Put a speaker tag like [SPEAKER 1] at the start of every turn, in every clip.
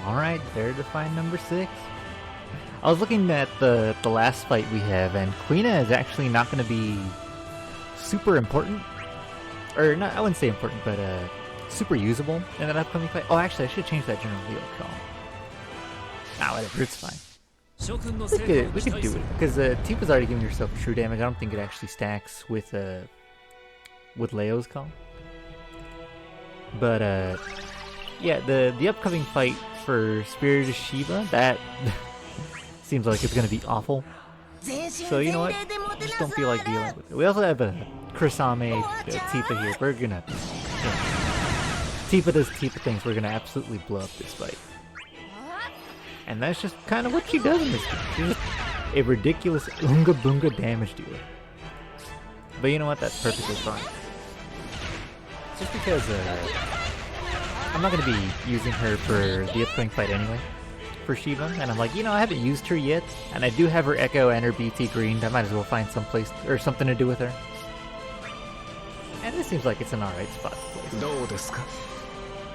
[SPEAKER 1] Alright, there to find number 6. I was looking at the last fight we have, and Quina is actually not going to be super important. Or, not, I wouldn't say important, but super usable in that upcoming fight. Oh, actually, I should change that General Leo call. Nah, whatever, it's fine. We could do it, because Tifa's already giving herself true damage. I don't think it actually stacks with Leo's call. But, yeah, the upcoming fight for Spirit of Shiva, that seems like it's going to be awful. So, you know what? Just don't feel like dealing with it. We also have a Kurasame, Tifa here. We're gonna... Tifa does Tifa things. We're gonna absolutely blow up this fight. And that's just kind of what she does in this game. She's just a ridiculous Unga Boonga damage dealer. But you know what? That's perfectly fine. Just because I'm not going to be using her for the upcoming fight anyway, for Shiva. And I'm like, you know, I haven't used her yet. And I do have her Echo and her BT greened. I might as well find some place or something to do with her. And this seems like it's an alright spot to place.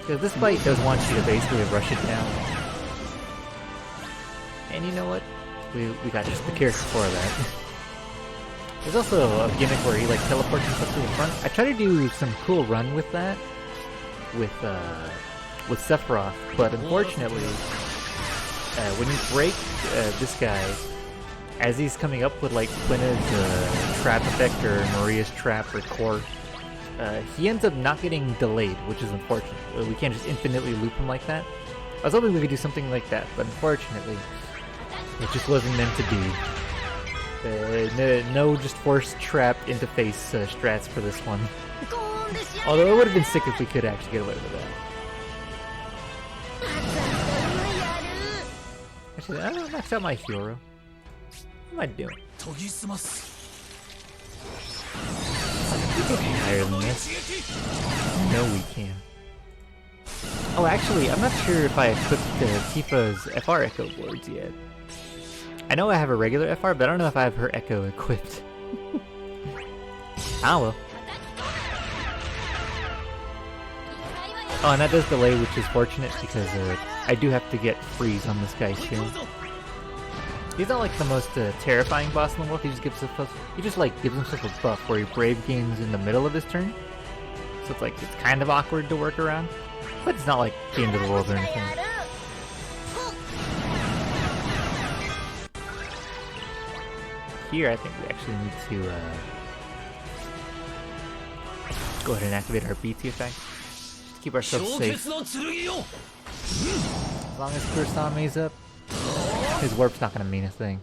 [SPEAKER 1] Because this fight does want you to basically rush it down. And you know what? We got just the character for that. There's also a gimmick where he like teleports himself to the front. I try to do some cool run with that, with Sephiroth, but unfortunately, when you break this guy, as he's coming up with like Quina's trap effect or Maria's trap or core, he ends up not getting delayed, which is unfortunate. We can't just infinitely loop him like that. I was hoping we could do something like that, but unfortunately, it just wasn't meant to be. No just force trap interface strats for this one. Although it would have been sick if we could actually get away with that. Actually, I don't max out my hero. What am I doing? We can get higher than this. No, we can. Oh, actually, I'm not sure if I equipped Tifa's FR Echo boards yet. I know I have a regular FR, but I don't know if I have her Echo equipped. Ah, well. Oh, and that does delay, which is fortunate because I do have to get freeze on this guy too. He's not like the most terrifying boss in the world. He just gives himself, gives himself a buff where he brave gains in the middle of his turn. So it's like it's kind of awkward to work around, but it's not like the end of the world or anything. Here, I think we actually need to go ahead and activate our BT effect. Just to keep ourselves safe. As long as Kurasame's up, his warp's not gonna mean a thing.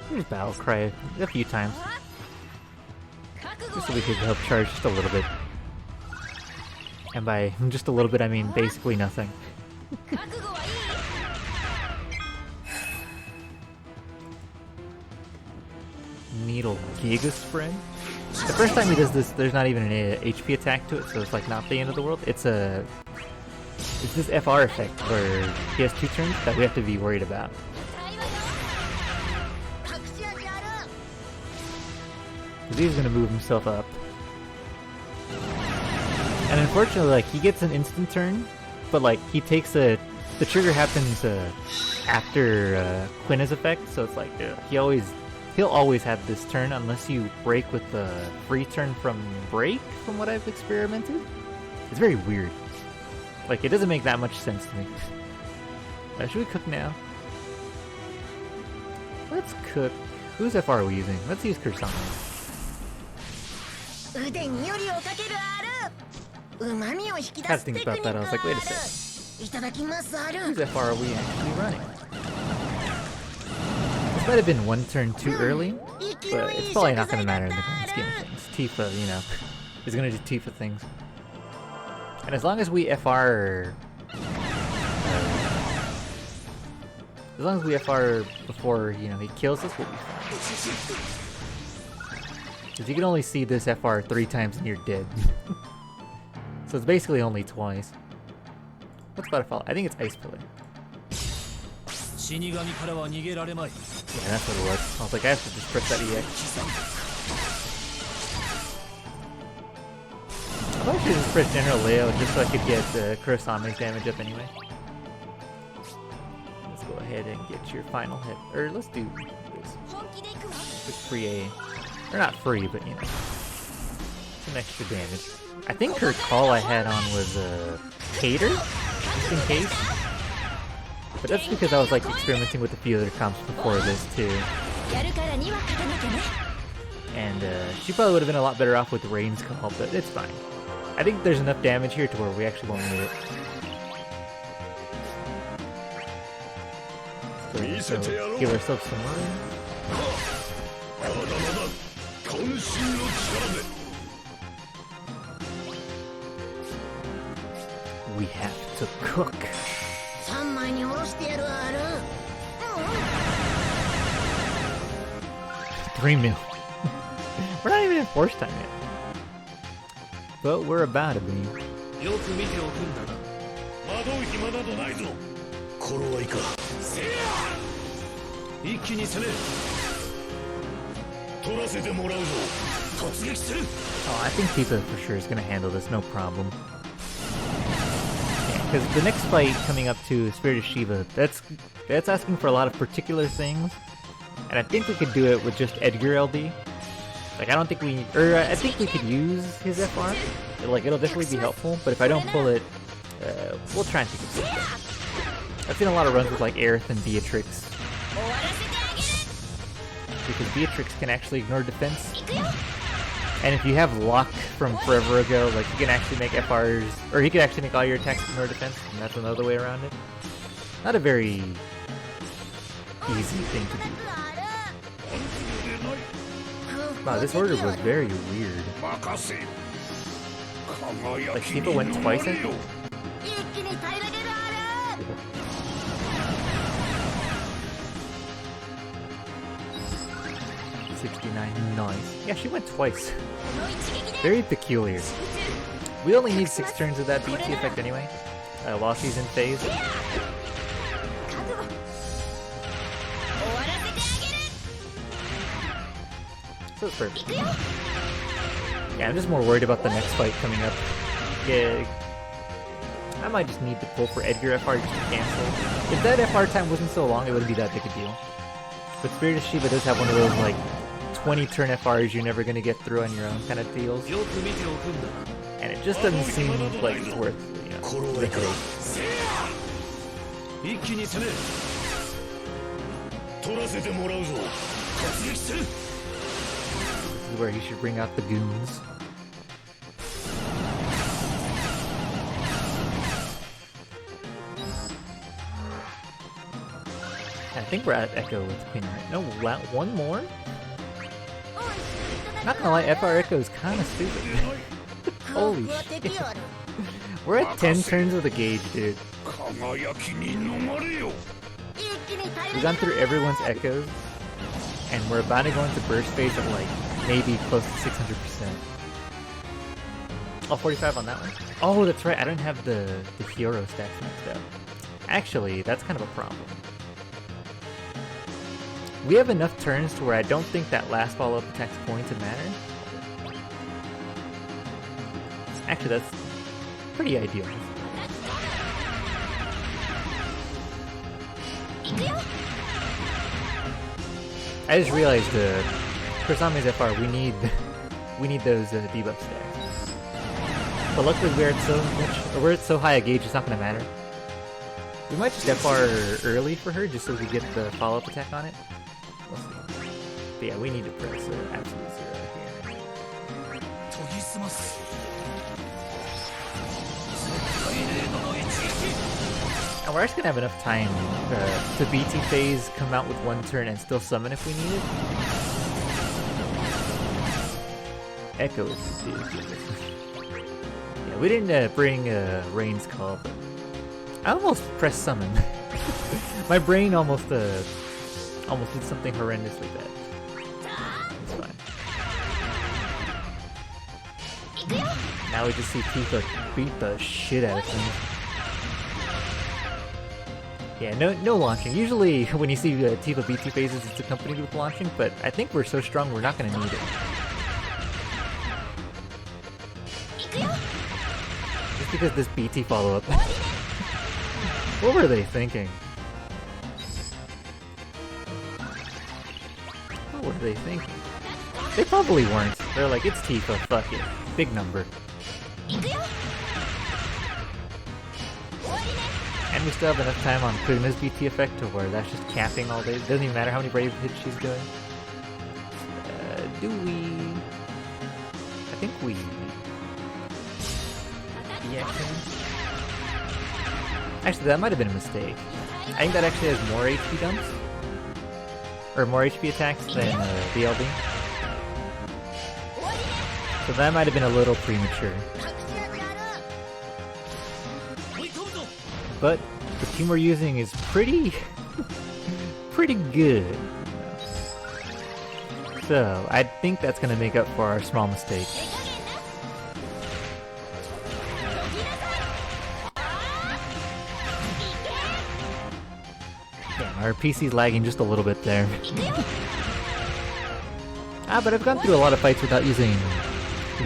[SPEAKER 1] Here's Battle Cry a few times. Just so we could help charge just a little bit. And by just a little bit, I mean basically nothing. Needle Giga Spread? The first time he does this, there's not even an HP attack to it, so it's like not the end of the world. It's this FR effect where he has 2 turns that we have to be worried about. He's gonna move himself up. And unfortunately, like, he gets an instant turn, but like, he takes the trigger happens after Quina's effect, so it's like, he'll always have this turn unless you break with the free turn from break, from what I've experimented. It's very weird. Like, it doesn't make that much sense to me. Should we cook now? Let's cook. Whose FR are we using? Let's use Kurasame. I had to think about that. I was like, wait a second. Whose FR are we actually running? This might have been 1 turn too early, but it's probably not going to matter in the grand scheme of things. Tifa, you know, is going to do Tifa things. And as long as we FR... as long as we FR before, you know, he kills us, we'll be fine. Because you can only see this FR 3 times and you're dead. So it's basically only twice. What's Butterfly? I think it's Ice Pillar. Yeah, that's what it was. I was like, I have to just press that EX. I probably should just press General Leo just so I could get Kurasame's damage up anyway. Let's go ahead and get your final hit. Or let's do this. Just free A. Or not free, but you know. Some extra damage. I think her call I had on was Cater, just in case. But that's because I was like experimenting with a few other comps before this too. And she probably would have been a lot better off with Rain's call, but it's fine. I think there's enough damage here to where we actually won't need it. So give ourselves some room. We have to cook. 3 mil. We're not even in force time yet. But we're about to be. Oh, I think Tifa for sure is going to handle this, no problem. Yeah, because the next fight coming up to Spirit of Shiva, that's asking for a lot of particular things. And I think we could do it with just Edgar LD. Like, I don't think we... Or, I think we could use his FR. Like, it'll definitely be helpful, but if I don't pull it, we'll try and think of something. I've seen a lot of runs with, like, Aerith and Beatrix. Because Beatrix can actually ignore defense. And if you have Lock from forever ago, like, you can actually make FRs... Or he can actually make all your attacks ignore defense, and that's another way around it. Not a very easy thing to do. Wow, this order was very weird. Like, Tifa went twice, I think? Nice. Yeah, she went twice. Very peculiar. We only need 6 turns of that BT effect anyway, while she's in phase. So it's perfect. Yeah, I'm just more worried about the next fight coming up. Yeah, I might just need to pull for Edgar FR just to cancel. If that FR time wasn't so long, it wouldn't be that big a deal. But Spirit of Shiva does have one of those, like, 20 turn FRs you're never gonna get through on your own kind of deals. And it just doesn't seem like it's worth, you know, the headache. This is where he should bring out the goons. I think we're at Echo with Quina, right? No, one more? Not gonna lie, FR Echo is kinda stupid. Holy shit. We're at 10 turns of the gauge, dude. We've gone through everyone's echoes, and we're about to go into burst phase at like, maybe close to 600%. Oh, 45 on that one. Oh, that's right, I don't have the Hero stacks mixed up. Actually, that's kind of a problem. We have enough turns to where I don't think that last follow-up attack's going to matter. Actually, that's pretty ideal. I just realized Kurasame's FR, we need those debuff stacks. But luckily we're at so high a gauge, it's not gonna matter. We might just FR early for her just so we get the follow-up attack on it. We'll see. But yeah, we need to press absolute 0 here. And we're actually gonna have enough time to BT phase, come out with 1 turn, and still summon if we need it. Echoes. Yeah, we didn't bring Rain's call, but I almost pressed summon. My brain almost did something horrendously bad. It's fine. Now we just see Tifa beat the shit out of things. Yeah, no launching. Usually when you see Tifa B2 phases, it's accompanied with launching, but I think we're so strong we're not going to need it. Just because this BT follow-up. What were they thinking? What were they thinking? They probably weren't. They're like, it's Tifa, fuck it. Big number. And we still have enough time on Quina's BT effect to where that's just capping all day. It doesn't even matter how many brave hits she's doing. Do we... I think we... Actually, that might have been a mistake. I think that actually has more HP dumps. Or more HP attacks than BLB. So that might have been a little premature. But the team we're using is pretty good. So I think that's gonna make up for our small mistake. Damn, our PC's lagging just a little bit there. But I've gone through a lot of fights without using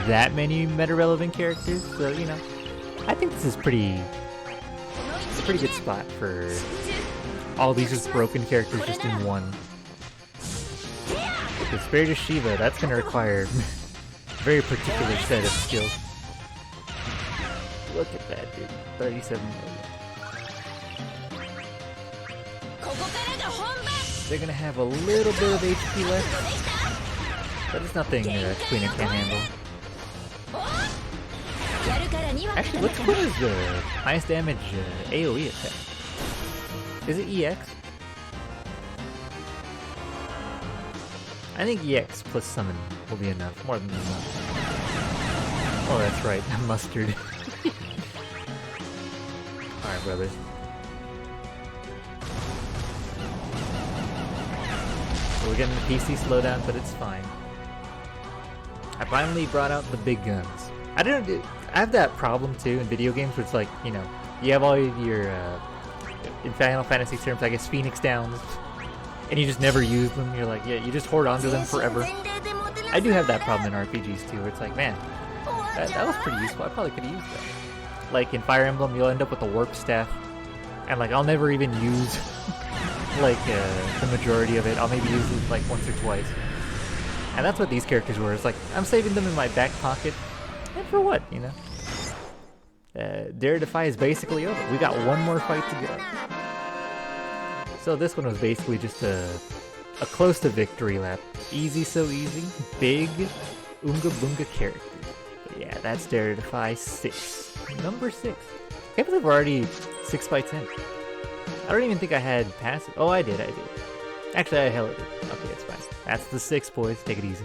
[SPEAKER 1] that many meta-relevant characters, so you know, I think this is pretty good spot for all these just broken characters just in one. The Spirit of Shiva, that's gonna require a very particular set of skills. Look at that, dude. 37 million. They're gonna have a little bit of HP left, but it's nothing Quina can't handle. Actually, what's Quina's highest damage AoE attack? Is it EX? I think EX plus summon will be enough, more than enough. Oh, that's right, mustard. Alright, brothers. So we're getting the PC slowdown, but it's fine. I finally brought out the big guns. I have that problem too in video games where it's like, you know, you have all your, in Final Fantasy terms, I guess, Phoenix Downs, and you just never use them. You're like, yeah, you just hoard onto them forever. I do have that problem in RPGs too, where it's like, man, that was pretty useful. I probably could have used that. Like in Fire Emblem, you'll end up with a warp staff, and like I'll never even use like the majority of it. I'll maybe use it like once or twice. And that's what these characters were. It's like, I'm saving them in my back pocket. And for what, you know? Defy is basically over. We got one more fight to go. So this one was basically just a close to victory lap. Easy, so easy. Big Oonga Boonga character. But yeah, that's Defy 6. Number 6. I can't believe we're already 6 fights in. I don't even think I had passed it. Oh, I did. Actually, I held it. Okay, it's fine. That's the 6, boys. Take it easy.